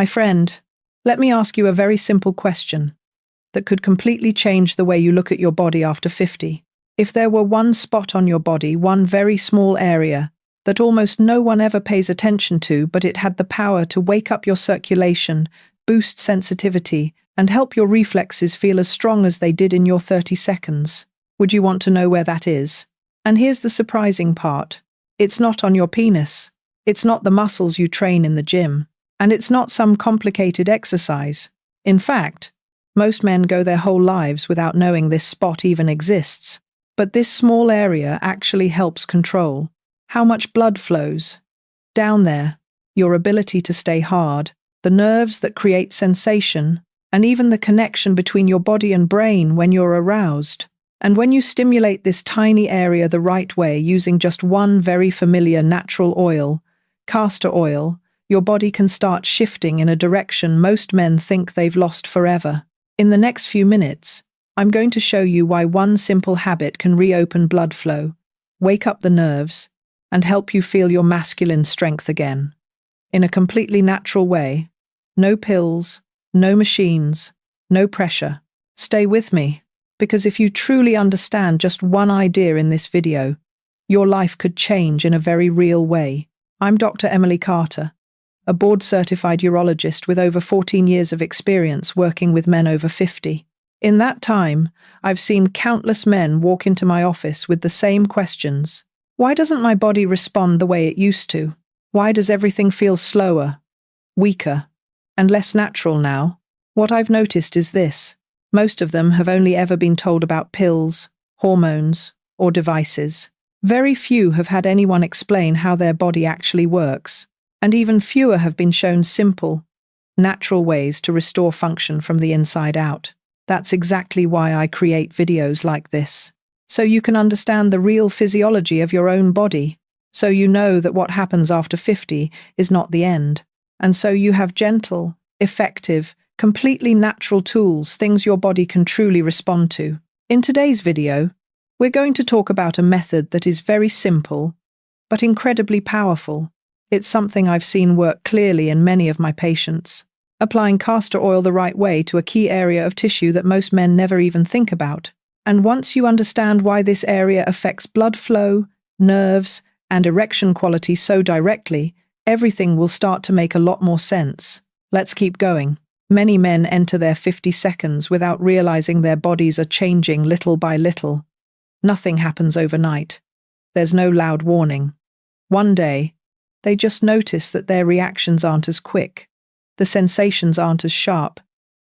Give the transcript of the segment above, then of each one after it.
My friend, let me ask you a very simple question that could completely change the way you look at your body after 50. If there were one spot on your body, one very small area, that almost no one ever pays attention to, but it had the power to wake up your circulation, boost sensitivity, and help your reflexes feel as strong as they did in your 30 seconds, would you want to know where that is? And here's the surprising part. It's not on your penis. It's not the muscles you train in the gym. And it's not some complicated exercise. In fact, most men go their whole lives without knowing this spot even exists. But this small area actually helps control how much blood flows down there, your ability to stay hard, the nerves that create sensation, and even the connection between your body and brain when you're aroused. And when you stimulate this tiny area the right way using just one very familiar natural oil, castor oil, your body can start shifting in a direction most men think they've lost forever. In the next few minutes, I'm going to show you why one simple habit can reopen blood flow, wake up the nerves, and help you feel your masculine strength again. In a completely natural way. No pills, no machines, no pressure. Stay with me, because if you truly understand just one idea in this video, your life could change in a very real way. I'm Dr. Emily Carter, a board-certified urologist with over 14 years of experience working with men over 50. In that time, I've seen countless men walk into my office with the same questions. Why doesn't my body respond the way it used to? Why does everything feel slower, weaker, and less natural now? What I've noticed is this. Most of them have only ever been told about pills, hormones, or devices. Very few have had anyone explain how their body actually works, and even fewer have been shown simple, natural ways to restore function from the inside out. That's exactly why I create videos like this. So you can understand the real physiology of your own body. So you know that what happens after 50 is not the end. And so you have gentle, effective, completely natural tools, things your body can truly respond to. In today's video, we're going to talk about a method that is very simple, but incredibly powerful. It's something I've seen work clearly in many of my patients. Applying castor oil the right way to a key area of tissue that most men never even think about. And once you understand why this area affects blood flow, nerves, and erection quality so directly, everything will start to make a lot more sense. Let's keep going. Many men enter their 50 seconds without realizing their bodies are changing little by little. Nothing happens overnight. There's no loud warning. One day, they just notice that their reactions aren't as quick, the sensations aren't as sharp,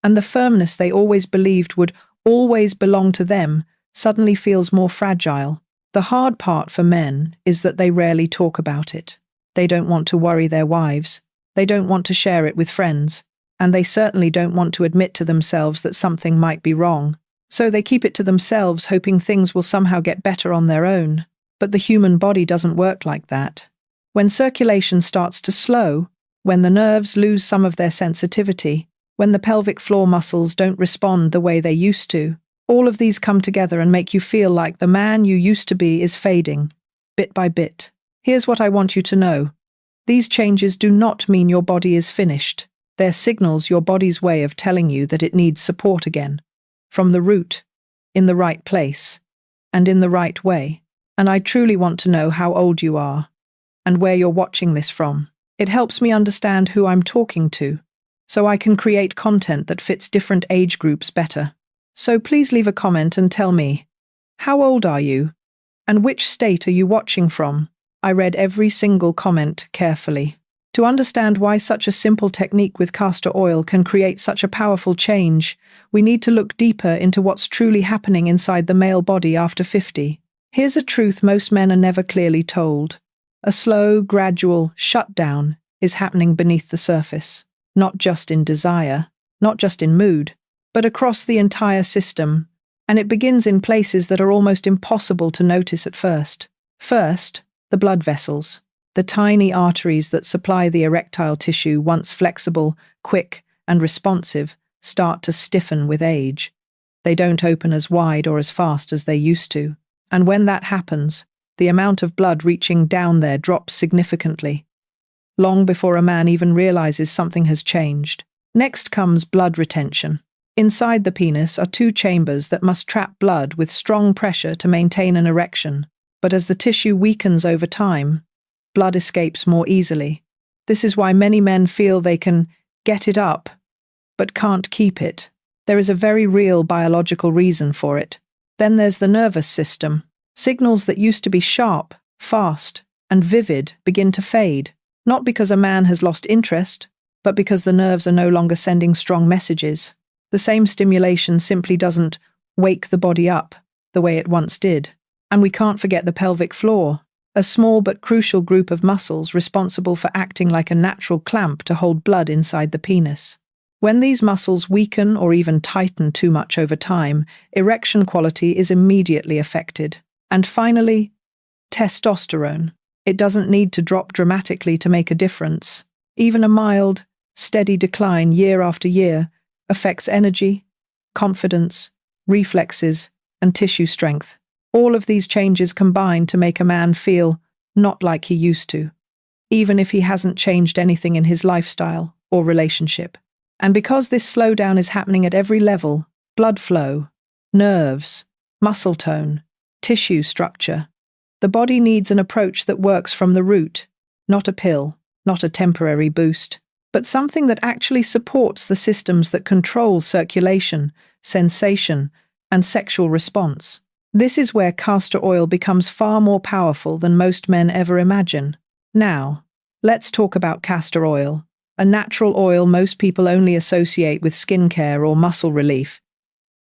and the firmness they always believed would always belong to them suddenly feels more fragile. The hard part for men is that they rarely talk about it. They don't want to worry their wives. They don't want to share it with friends. And they certainly don't want to admit to themselves that something might be wrong. So they keep it to themselves, hoping things will somehow get better on their own. But the human body doesn't work like that. When circulation starts to slow, when the nerves lose some of their sensitivity, when the pelvic floor muscles don't respond the way they used to, all of these come together and make you feel like the man you used to be is fading, bit by bit. Here's what I want you to know. These changes do not mean your body is finished. They're signals, your body's way of telling you that it needs support again. From the root, in the right place, and in the right way. And I truly want to know how old you are, and where you're watching this from. It helps me understand who I'm talking to, so I can create content that fits different age groups better. So please leave a comment and tell me, how old are you? And which state are you watching from? I read every single comment carefully. To understand why such a simple technique with castor oil can create such a powerful change, we need to look deeper into what's truly happening inside the male body after 50. Here's a truth most men are never clearly told. A slow, gradual shutdown is happening beneath the surface, not just in desire, not just in mood, but across the entire system, and it begins in places that are almost impossible to notice at first. First, the blood vessels. The tiny arteries that supply the erectile tissue, once flexible, quick, and responsive, start to stiffen with age. They don't open as wide or as fast as they used to. And when that happens, the amount of blood reaching down there drops significantly. long before a man even realizes something has changed. Next comes blood retention. Inside the penis are two chambers that must trap blood with strong pressure to maintain an erection, but as the tissue weakens over time, blood escapes more easily. This is why many men feel they can get it up, but can't keep it. There is a very real biological reason for it. Then there's the nervous system. Signals that used to be sharp, fast, and vivid begin to fade, not because a man has lost interest, but because the nerves are no longer sending strong messages. The same stimulation simply doesn't wake the body up the way it once did. And we can't forget the pelvic floor, a small but crucial group of muscles responsible for acting like a natural clamp to hold blood inside the penis. When these muscles weaken or even tighten too much over time, erection quality is immediately affected. And finally, testosterone. It doesn't need to drop dramatically to make a difference. Even a mild, steady decline year after year affects energy, confidence, reflexes, and tissue strength. All of these changes combine to make a man feel not like he used to, even if he hasn't changed anything in his lifestyle or relationship. And because this slowdown is happening at every level, blood flow, nerves, muscle tone, tissue structure, the body needs an approach that works from the root, not a pill, not a temporary boost, but something that actually supports the systems that control circulation, sensation, and sexual response. This is where castor oil becomes far more powerful than most men ever imagine. Now, let's talk about castor oil, a natural oil most people only associate with skincare or muscle relief.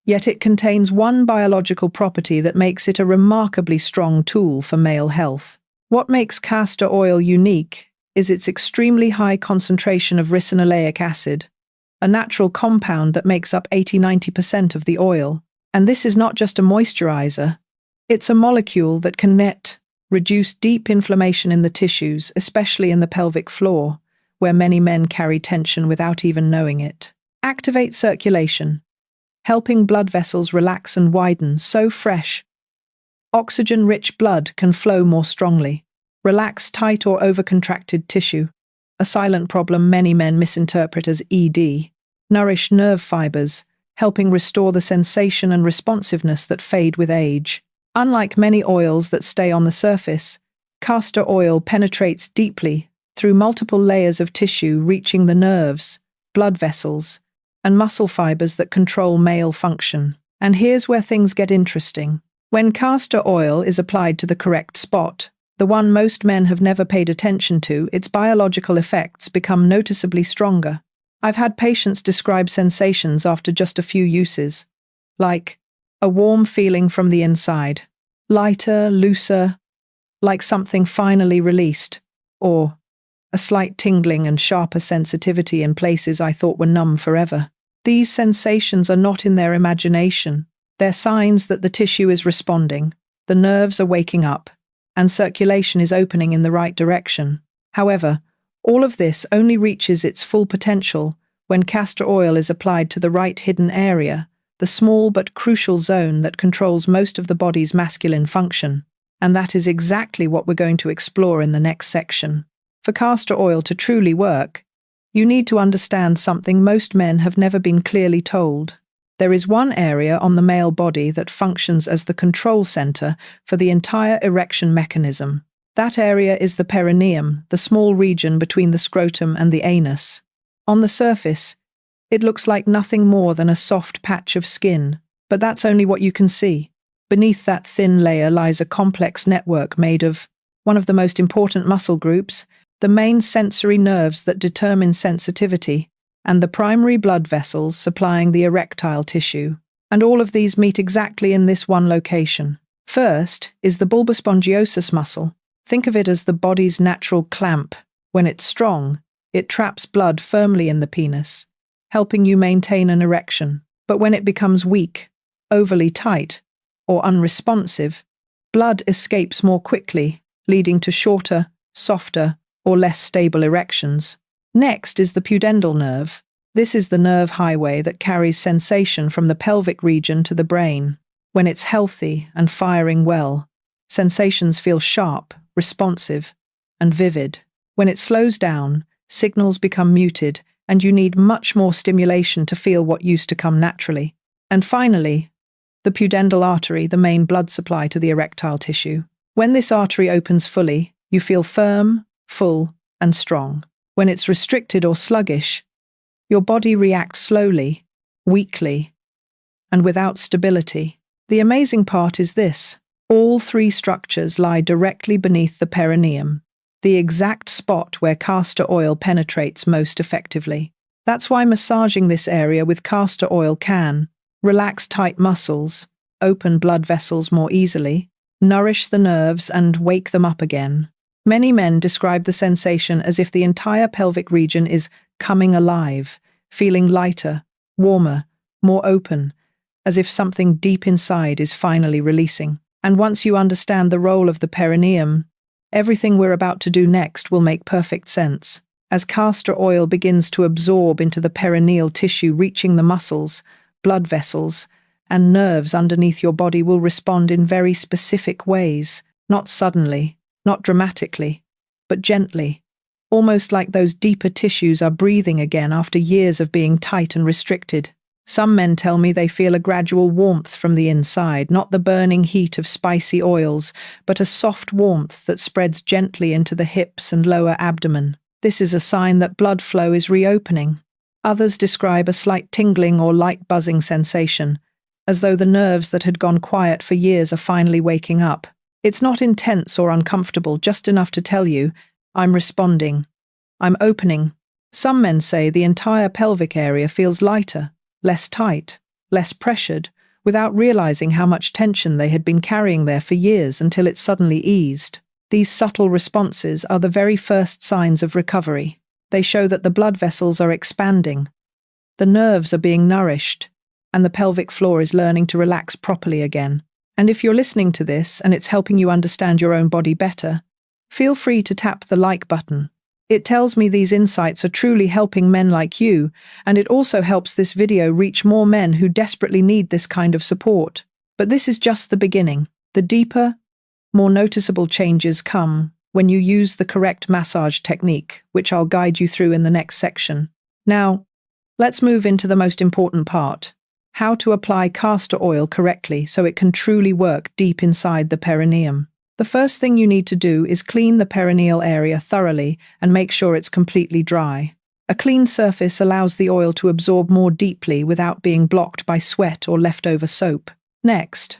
Yet it contains one biological property that makes it a remarkably strong tool for male health. What makes castor oil unique is its extremely high concentration of ricinoleic acid, a natural compound that makes up 80–90% of the oil. And this is not just a moisturizer, it's a molecule that can reduce deep inflammation in the tissues, especially in the pelvic floor, where many men carry tension without even knowing it. Activate circulation, helping blood vessels relax and widen so fresh. Oxygen-rich blood can flow more strongly. Relax tight or overcontracted tissue, a silent problem many men misinterpret as ED. Nourish nerve fibers, helping restore the sensation and responsiveness that fade with age. Unlike many oils that stay on the surface, castor oil penetrates deeply through multiple layers of tissue, reaching the nerves, blood vessels, and muscle fibers that control male function. And here's where things get interesting. When castor oil is applied to the correct spot, the one most men have never paid attention to, its biological effects become noticeably stronger. I've had patients describe sensations after just a few uses, like a warm feeling from the inside, lighter, looser, like something finally released, or a slight tingling and sharper sensitivity in places I thought were numb forever. These sensations are not in their imagination. They're signs that the tissue is responding, the nerves are waking up, and circulation is opening in the right direction. However, all of this only reaches its full potential when castor oil is applied to the right hidden area, the small but crucial zone that controls most of the body's masculine function. And that is exactly what we're going to explore in the next section. For castor oil to truly work, you need to understand something most men have never been clearly told. There is one area on the male body that functions as the control center for the entire erection mechanism. That area is the perineum, the small region between the scrotum and the anus. On the surface, it looks like nothing more than a soft patch of skin, but that's only what you can see. Beneath that thin layer lies a complex network made of one of the most important muscle groups, the main sensory nerves that determine sensitivity, and the primary blood vessels supplying the erectile tissue. And all of these meet exactly in this one location. First is the bulbospongiosus muscle. Think of it as the body's natural clamp. When it's strong, it traps blood firmly in the penis, helping you maintain an erection. But when it becomes weak, overly tight, or unresponsive, blood escapes more quickly, leading to shorter, softer, or less stable erections. Next is the pudendal nerve. This is the nerve highway that carries sensation from the pelvic region to the brain. When it's healthy and firing well, sensations feel sharp, responsive, and vivid. When it slows down, signals become muted, and you need much more stimulation to feel what used to come naturally. And finally, the pudendal artery, the main blood supply to the erectile tissue. When this artery opens fully, you feel firm, full, and strong. When it's restricted or sluggish, your body reacts slowly, weakly, and without stability. The amazing part is this: all three structures lie directly beneath the perineum, the exact spot where castor oil penetrates most effectively. That's why massaging this area with castor oil can relax tight muscles, open blood vessels more easily, nourish the nerves, and wake them up again. Many men describe the sensation as if the entire pelvic region is coming alive, feeling lighter, warmer, more open, as if something deep inside is finally releasing. And once you understand the role of the perineum, everything we're about to do next will make perfect sense. As castor oil begins to absorb into the perineal tissue, reaching the muscles, blood vessels, and nerves underneath, your body will respond in very specific ways, not suddenly, not dramatically, but gently, almost like those deeper tissues are breathing again after years of being tight and restricted. Some men tell me they feel a gradual warmth from the inside, not the burning heat of spicy oils, but a soft warmth that spreads gently into the hips and lower abdomen. This is a sign that blood flow is reopening. Others describe a slight tingling or light buzzing sensation, as though the nerves that had gone quiet for years are finally waking up. It's not intense or uncomfortable, just enough to tell you, I'm responding, I'm opening. Some men say the entire pelvic area feels lighter, less tight, less pressured, without realizing how much tension they had been carrying there for years until it suddenly eased. These subtle responses are the very first signs of recovery. They show that the blood vessels are expanding, the nerves are being nourished, and the pelvic floor is learning to relax properly again. And if you're listening to this and it's helping you understand your own body better, feel free to tap the like button. It tells me these insights are truly helping men like you, and it also helps this video reach more men who desperately need this kind of support. But this is just the beginning. The deeper, more noticeable changes come when you use the correct massage technique, which I'll guide you through in the next section. Now, let's move into the most important part: how to apply castor oil correctly so it can truly work deep inside the perineum. The first thing you need to do is clean the perineal area thoroughly and make sure it's completely dry. A clean surface allows the oil to absorb more deeply without being blocked by sweat or leftover soap. Next,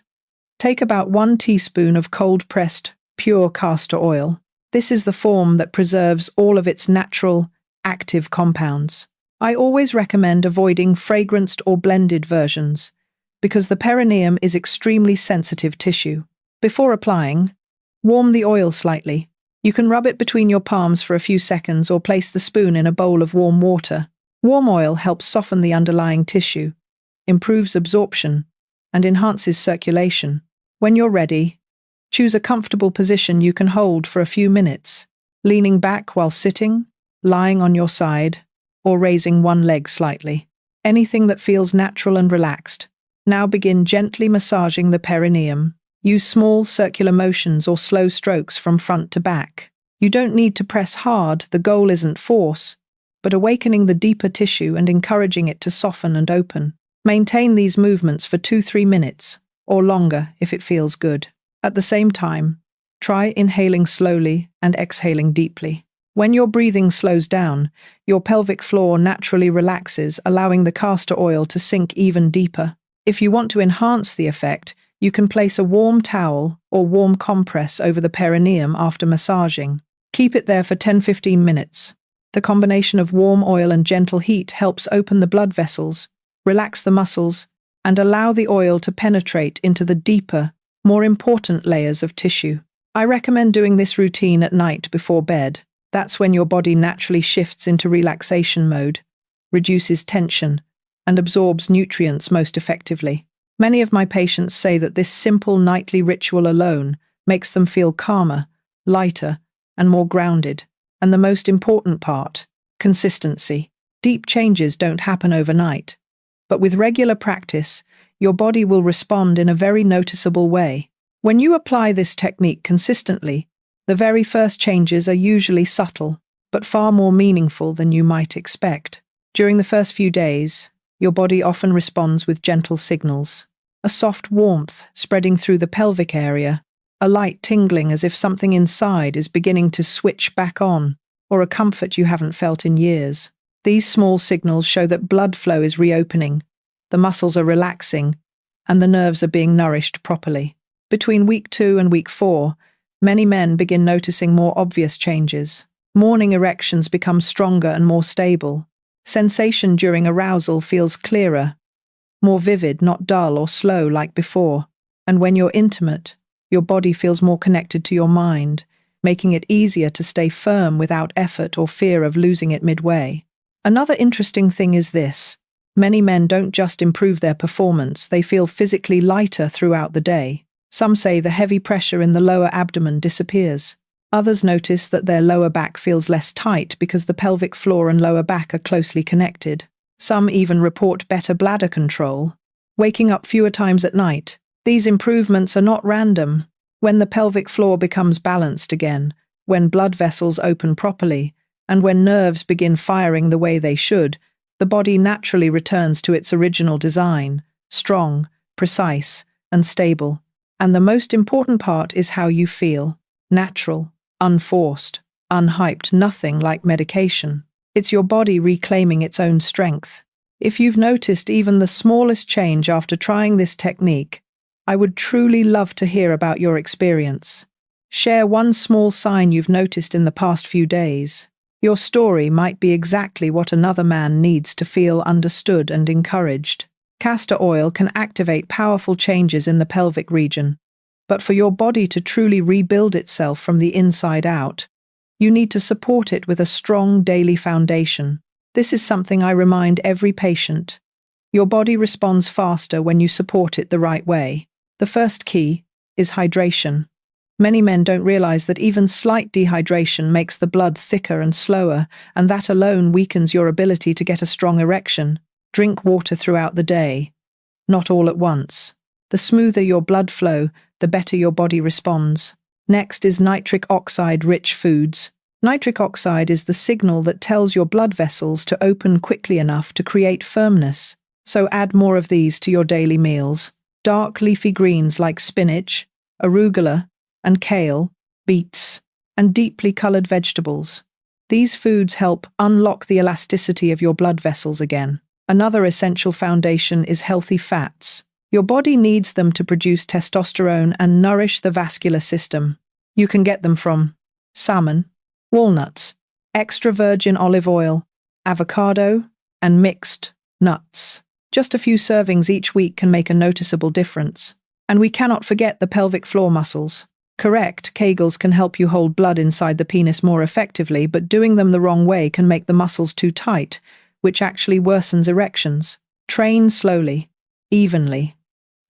take about 1 teaspoon of cold-pressed, pure castor oil. This is the form that preserves all of its natural, active compounds. I always recommend avoiding fragranced or blended versions, because the perineum is extremely sensitive tissue. Before applying, warm the oil slightly. You can rub it between your palms for a few seconds or place the spoon in a bowl of warm water. Warm oil helps soften the underlying tissue, improves absorption, and enhances circulation. When you're ready, choose a comfortable position you can hold for a few minutes, leaning back while sitting, lying on your side, or raising one leg slightly. Anything that feels natural and relaxed. Now begin gently massaging the perineum. Use small circular motions or slow strokes from front to back. You don't need to press hard, the goal isn't force, but awakening the deeper tissue and encouraging it to soften and open. Maintain these movements for 2-3 minutes, or longer if it feels good. At the same time, try inhaling slowly and exhaling deeply. When your breathing slows down, your pelvic floor naturally relaxes, allowing the castor oil to sink even deeper. If you want to enhance the effect, you can place a warm towel or warm compress over the perineum after massaging. Keep it there for 10-15 minutes. The combination of warm oil and gentle heat helps open the blood vessels, relax the muscles, and allow the oil to penetrate into the deeper, more important layers of tissue. I recommend doing this routine at night before bed. That's when your body naturally shifts into relaxation mode, reduces tension, and absorbs nutrients most effectively. Many of my patients say that this simple nightly ritual alone makes them feel calmer, lighter, and more grounded. And the most important part, consistency. Deep changes don't happen overnight, but with regular practice, your body will respond in a very noticeable way. When you apply this technique consistently, the very first changes are usually subtle. but far more meaningful than you might expect. During the first few days, your body often responds with gentle signals. A soft warmth spreading through the pelvic area, a light tingling as if something inside is beginning to switch back on, or a comfort you haven't felt in years. These small signals show that blood flow is reopening, the muscles are relaxing, and the nerves are being nourished properly. Between week 2 and week 4, many men begin noticing more obvious changes. Morning erections become stronger and more stable. Sensation during arousal feels clearer, more vivid, not dull or slow like before. And when you're intimate, your body feels more connected to your mind, making it easier to stay firm without effort or fear of losing it midway. Another interesting thing is this. Many men don't just improve their performance, they feel physically lighter throughout the day. Some say the heavy pressure in the lower abdomen disappears. Others notice that their lower back feels less tight because the pelvic floor and lower back are closely connected. Some even report better bladder control, waking up fewer times at night. These improvements are not random. When the pelvic floor becomes balanced again, when blood vessels open properly, and when nerves begin firing the way they should, the body naturally returns to its original design, strong, precise, and stable. And the most important part is how you feel. Natural, unforced, unhyped, nothing like medication. It's your body reclaiming its own strength. If you've noticed even the smallest change after trying this technique, I would truly love to hear about your experience. Share one small sign you've noticed in the past few days. Your story might be exactly what another man needs to feel understood and encouraged. Castor oil can activate powerful changes in the pelvic region, but for your body to truly rebuild itself from the inside out, you need to support it with a strong daily foundation. This is something I remind every patient. Your body responds faster when you support it the right way. The first key is hydration. Many men don't realize that even slight dehydration makes the blood thicker and slower, and that alone weakens your ability to get a strong erection. Drink water throughout the day, not all at once. The smoother your blood flow, the better your body responds. Next is nitric oxide-rich foods. Nitric oxide is the signal that tells your blood vessels to open quickly enough to create firmness. So add more of these to your daily meals. Dark leafy greens like spinach, arugula, and kale, beets, and deeply colored vegetables. These foods help unlock the elasticity of your blood vessels again. Another essential foundation is healthy fats. Your body needs them to produce testosterone and nourish the vascular system. You can get them from salmon, walnuts, extra virgin olive oil, avocado, and mixed nuts. Just a few servings each week can make a noticeable difference. And we cannot forget the pelvic floor muscles. Correct Kegels can help you hold blood inside the penis more effectively, but doing them the wrong way can make the muscles too tight, which actually worsens erections. Train slowly, evenly,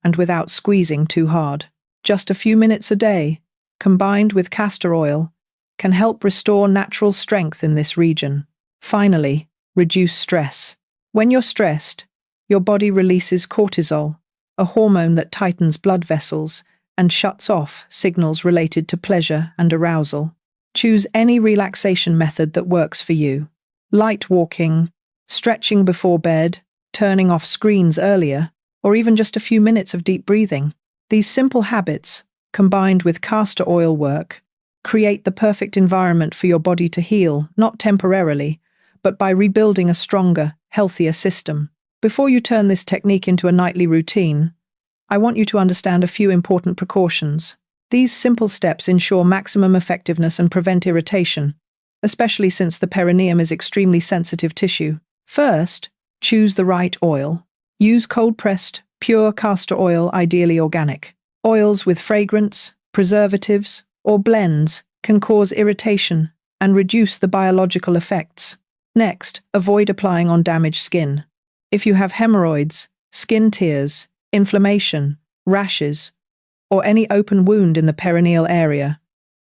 and without squeezing too hard. Just a few minutes a day, combined with castor oil, can help restore natural strength in this region. Finally, reduce stress. When you're stressed, your body releases cortisol, a hormone that tightens blood vessels and shuts off signals related to pleasure and arousal. Choose any relaxation method that works for you. Light walking, stretching before bed, turning off screens earlier, or even just a few minutes of deep breathing. These simple habits, combined with castor oil work, create the perfect environment for your body to heal, not temporarily, but by rebuilding a stronger, healthier system. Before you turn this technique into a nightly routine, I want you to understand a few important precautions. These simple steps ensure maximum effectiveness and prevent irritation, especially since the perineum is extremely sensitive tissue. First, choose the right oil. Use cold-pressed, pure castor oil, ideally organic. Oils with fragrance, preservatives, or blends can cause irritation and reduce the biological effects. Next, avoid applying on damaged skin. If you have hemorrhoids, skin tears, inflammation, rashes, or any open wound in the perineal area,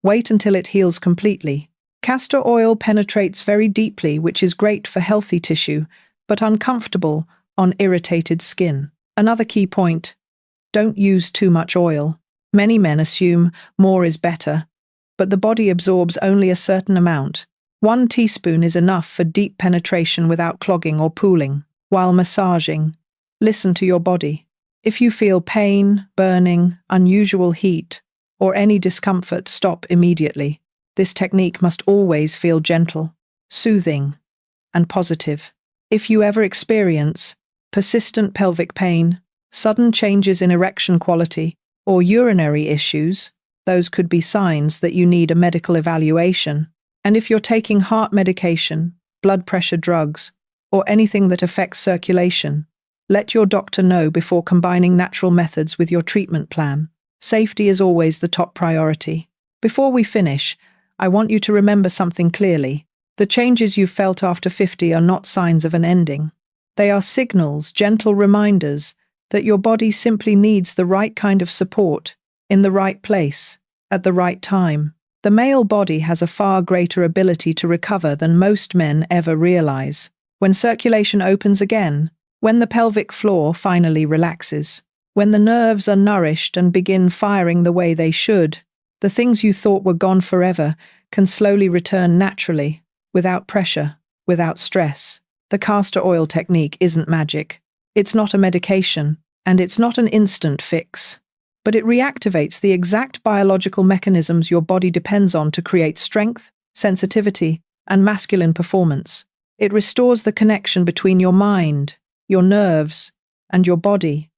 wait until it heals completely. Castor oil penetrates very deeply, which is great for healthy tissue, but uncomfortable on irritated skin. Another key point: don't use too much oil. Many men assume more is better, but the body absorbs only a certain amount. 1 teaspoon is enough for deep penetration without clogging or pooling. While massaging, listen to your body. If you feel pain, burning, unusual heat, or any discomfort, stop immediately. This technique must always feel gentle, soothing, and positive. If you ever experience persistent pelvic pain, sudden changes in erection quality, or urinary issues, those could be signs that you need a medical evaluation. And if you're taking heart medication, blood pressure drugs, or anything that affects circulation, let your doctor know before combining natural methods with your treatment plan. Safety is always the top priority. Before we finish, I want you to remember something clearly. The changes you've felt after 50 are not signs of an ending. They are signals, gentle reminders, that your body simply needs the right kind of support, in the right place, at the right time. The male body has a far greater ability to recover than most men ever realize. When circulation opens again, when the pelvic floor finally relaxes, when the nerves are nourished and begin firing the way they should, the things you thought were gone forever can slowly return naturally, without pressure, without stress. The castor oil technique isn't magic. It's not a medication, and it's not an instant fix. But it reactivates the exact biological mechanisms your body depends on to create strength, sensitivity, and masculine performance. It restores the connection between your mind, your nerves, and your body,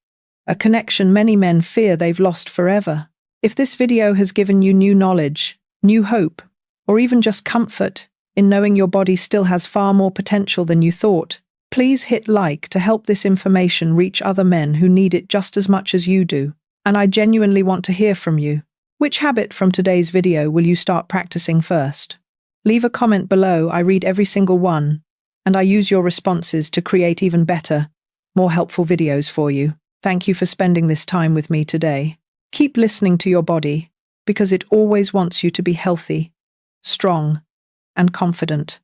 a connection many men fear they've lost forever. If this video has given you new knowledge, new hope, or even just comfort in knowing your body still has far more potential than you thought, please hit like to help this information reach other men who need it just as much as you do. And I genuinely want to hear from you. Which habit from today's video will you start practicing first? Leave a comment below. I read every single one, and I use your responses to create even better, more helpful videos for you. Thank you for spending this time with me today. Keep listening to your body, because it always wants you to be healthy, strong, and confident.